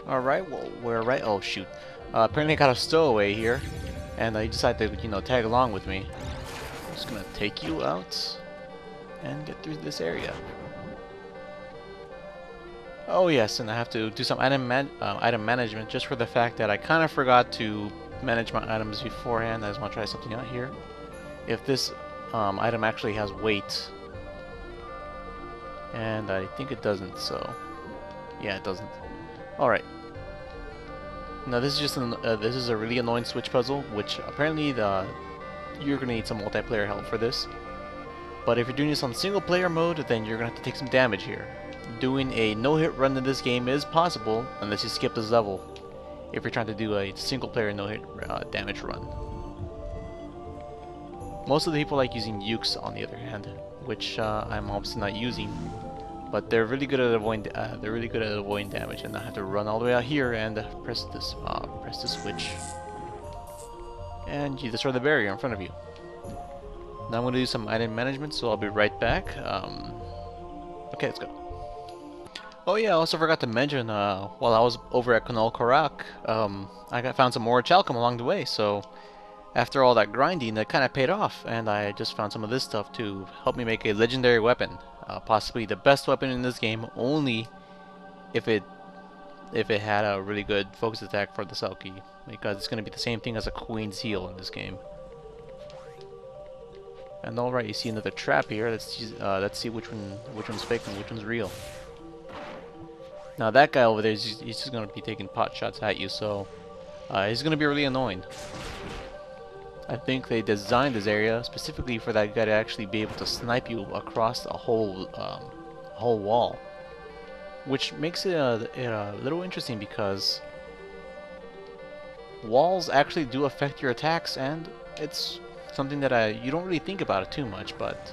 Alright, well, we're right. Oh, shoot. Apparently I got a stowaway here, and he decided to, tag along with me. I'm just gonna take you out and get through this area. Oh yes, and I have to do some item management just for the fact that I kind of forgot to manage my items beforehand. I just want to try something out here. If this item actually has weight, and I think it doesn't, so yeah, it doesn't. All right. Now this is just this is a really annoying switch puzzle, which apparently you're gonna need some multiplayer help for this. But if you're doing this on single player mode, then you're gonna have to take some damage here. Doing a no-hit run in this game is possible unless you skip this level. If you're trying to do a single player no-hit damage run. Most of the people like using ukes on the other hand, which I'm obviously not using. But they're really good at avoiding damage, and I have to run all the way out here and press this switch, and you destroy the barrier in front of you. Now I'm going to do some item management, so I'll be right back. Okay, let's go. Oh yeah, I also forgot to mention, while I was over at Chronicles, I found some more chalcum along the way, so after all that grinding, that kind of paid off, and I just found some of this stuff to help me make a legendary weapon. Possibly the best weapon in this game, only if it had a really good focus attack for the Selkie, because it's going to be the same thing as a Queen's Heel in this game. And alright, you see another trap here. Let's see which one's fake and which one's real. Now that guy over there, he's just going to be taking pot shots at you, so he's going to be really annoying. I think they designed this area specifically for that guy to actually be able to snipe you across a whole wall, which makes it a little interesting because walls actually do affect your attacks, and it's something that you don't really think about it too much, but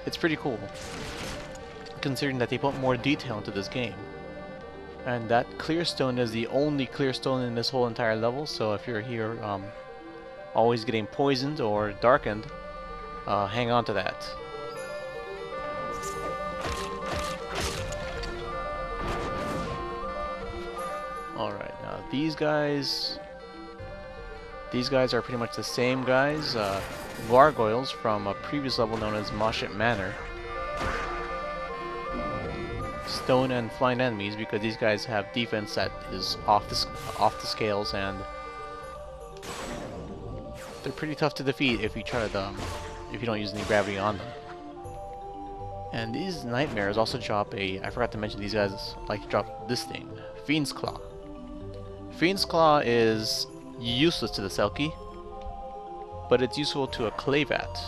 it's pretty cool considering that they put more detail into this game. And that clear stone is the only clear stone in this whole entire level, so if you're here always getting poisoned or darkened, hang on to that. Alright, now these guys are pretty much the same guys, gargoyles from a previous level known as Moshet Manor. Stone and flying enemies, because these guys have defense that is off the scales, and they're pretty tough to defeat if you don't use any gravity on them. And these nightmares also drop I forgot to mention, these guys like to drop this thing, Fiend's Claw. Fiend's Claw is useless to the Selkie, but it's useful to a Clayvat.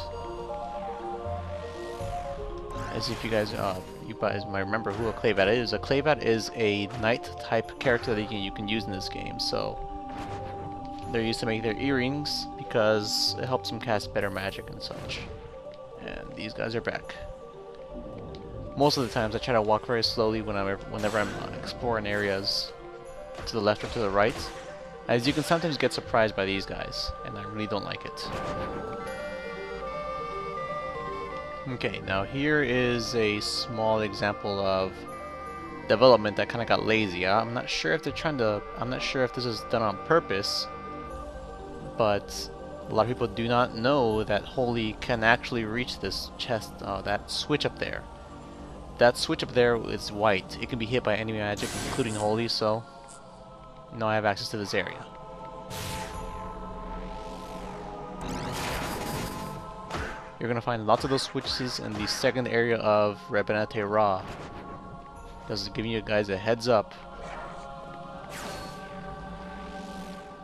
As if you guys might remember who a Clayvat is. A Clayvat is a knight type character that you can use in this game, so they're used to make their earrings because it helps them cast better magic and such. And these guys are back. Most of the times I try to walk very slowly whenever I'm exploring areas to the left or to the right, as you can sometimes get surprised by these guys, and I really don't like it. Okay, now here is a small example of development that kind of got lazy. I'm not sure if this is done on purpose, but a lot of people do not know that Holy can actually reach this chest, that switch up there. That switch up there is white. It can be hit by enemy magic, including Holy, so now I have access to this area. You're going to find lots of those switches in the second area of Rebena Te Ra. This is giving you guys a heads up.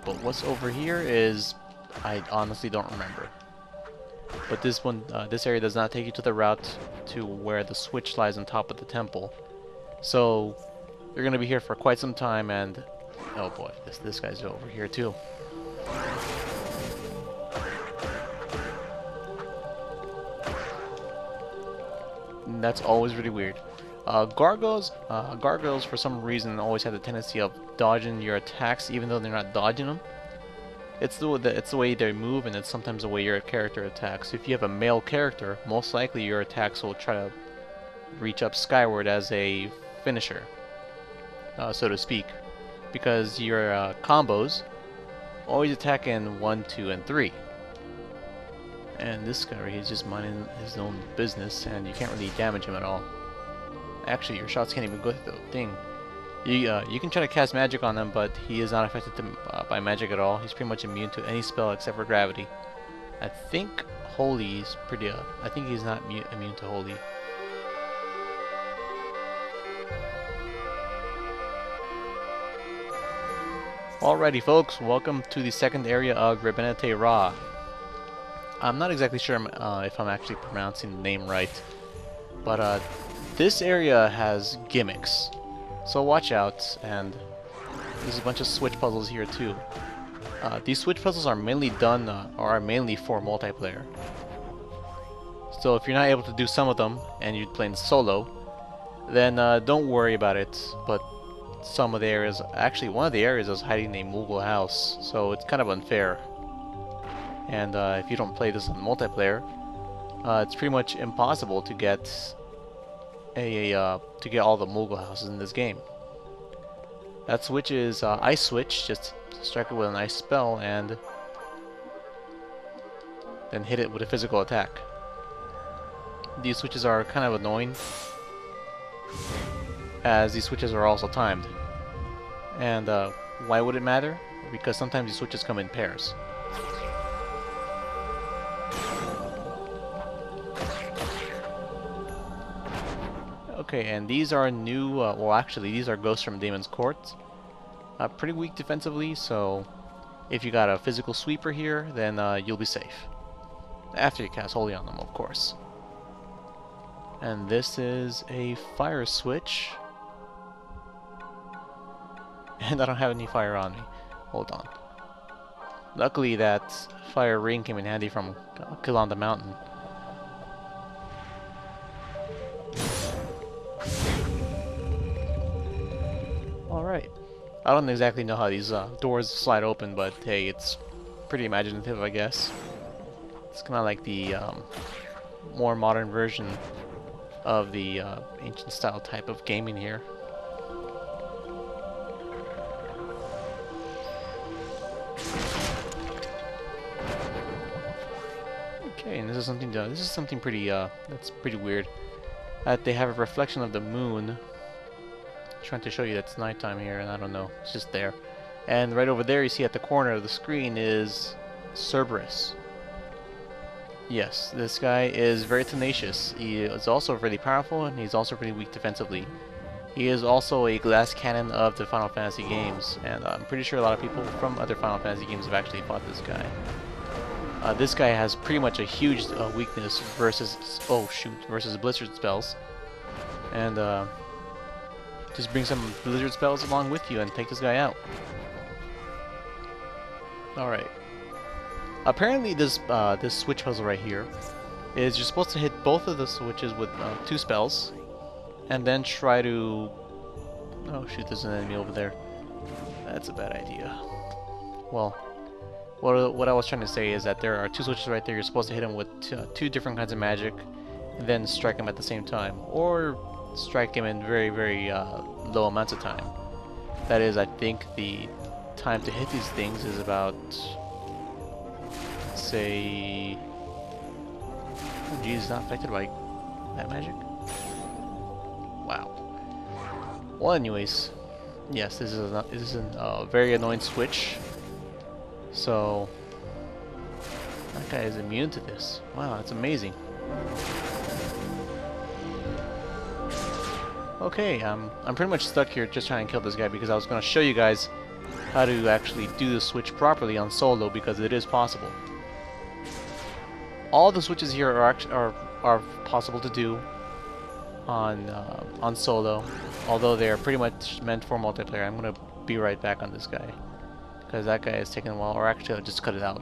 But what's over here is, I honestly don't remember. But this area does not take you to the route to where the switch lies on top of the temple. So you're going to be here for quite some time, and oh boy, this guy's over here too. And that's always really weird. Gargoyles for some reason always have the tendency of dodging your attacks even though they're not dodging them. It's the way they move, and it's sometimes the way your character attacks. If you have a male character, most likely your attacks will try to reach up skyward as a finisher, so to speak. because your combos always attack in 1, 2, and 3. And this guy right here is just minding his own business, and you can't really damage him at all. Actually, your shots can't even go through the thing. You can try to cast magic on him, but he is not affected by magic at all. He's pretty much immune to any spell except for gravity. I think Holy is pretty. I think he's not immune to Holy. Alrighty, folks, welcome to the second area of Rebena Te Ra. I'm not exactly sure if I'm actually pronouncing the name right, but this area has gimmicks, so watch out. And there's a bunch of switch puzzles here too. These switch puzzles are mainly done, or are mainly for multiplayer. So if you're not able to do some of them and you're playing solo, then don't worry about it. But some of the areas, actually one of the areas is hiding a Moogle house, so it's kind of unfair. And if you don't play this on multiplayer, it's pretty much impossible to get to get all the Moogle houses in this game. That switch is Ice Switch. Just strike it with an ice spell and then hit it with a physical attack. These switches are kind of annoying, as these switches are also timed. And why would it matter? Because sometimes these switches come in pairs. Okay, and these are new, well actually these are ghosts from Daemon's Court. Pretty weak defensively, so if you got a physical sweeper here, then you'll be safe. After you cast Holy on them, of course. And this is a fire switch. And I don't have any fire on me. Hold on. Luckily that fire ring came in handy from Kill on the Mountain. Alright. I don't exactly know how these doors slide open, but hey, it's pretty imaginative, I guess. It's kind of like the more modern version of the ancient style type of gaming here. Okay, and this is something pretty that's pretty weird. They have a reflection of the moon. Trying to show you that it's nighttime here, and I don't know, it's just there. And right over there you see at the corner of the screen is Cerberus. Yes, this guy is very tenacious. He is also really powerful, and he's also pretty weak defensively. He is also a glass cannon of the Final Fantasy games, and I'm pretty sure a lot of people from other Final Fantasy games have actually fought this guy. This guy has pretty much a huge weakness versus versus blizzard spells, and just bring some blizzard spells along with you and take this guy out. Alright. Apparently this this switch puzzle right here is you're supposed to hit both of the switches with 2 spells, and then try to... Oh shoot, there's an enemy over there. That's a bad idea. Well, what I was trying to say is that there are 2 switches right there. You're supposed to hit them with 2 different kinds of magic, and then strike them at the same time, or strike him in very, very low amounts of time. That is, I think the time to hit these things is about, say... Oh geez, not affected by that magic? Wow. Well, anyways, yes, this is a very annoying switch. So that guy is immune to this. Wow, that's amazing. Okay, I'm pretty much stuck here just trying to kill this guy because I was going to show you guys how to actually do the switch properly on solo, because it is possible. All the switches here are possible to do on solo, although they are pretty much meant for multiplayer. I'm going to be right back on this guy because that guy is taking a while, or actually I'll just cut it out.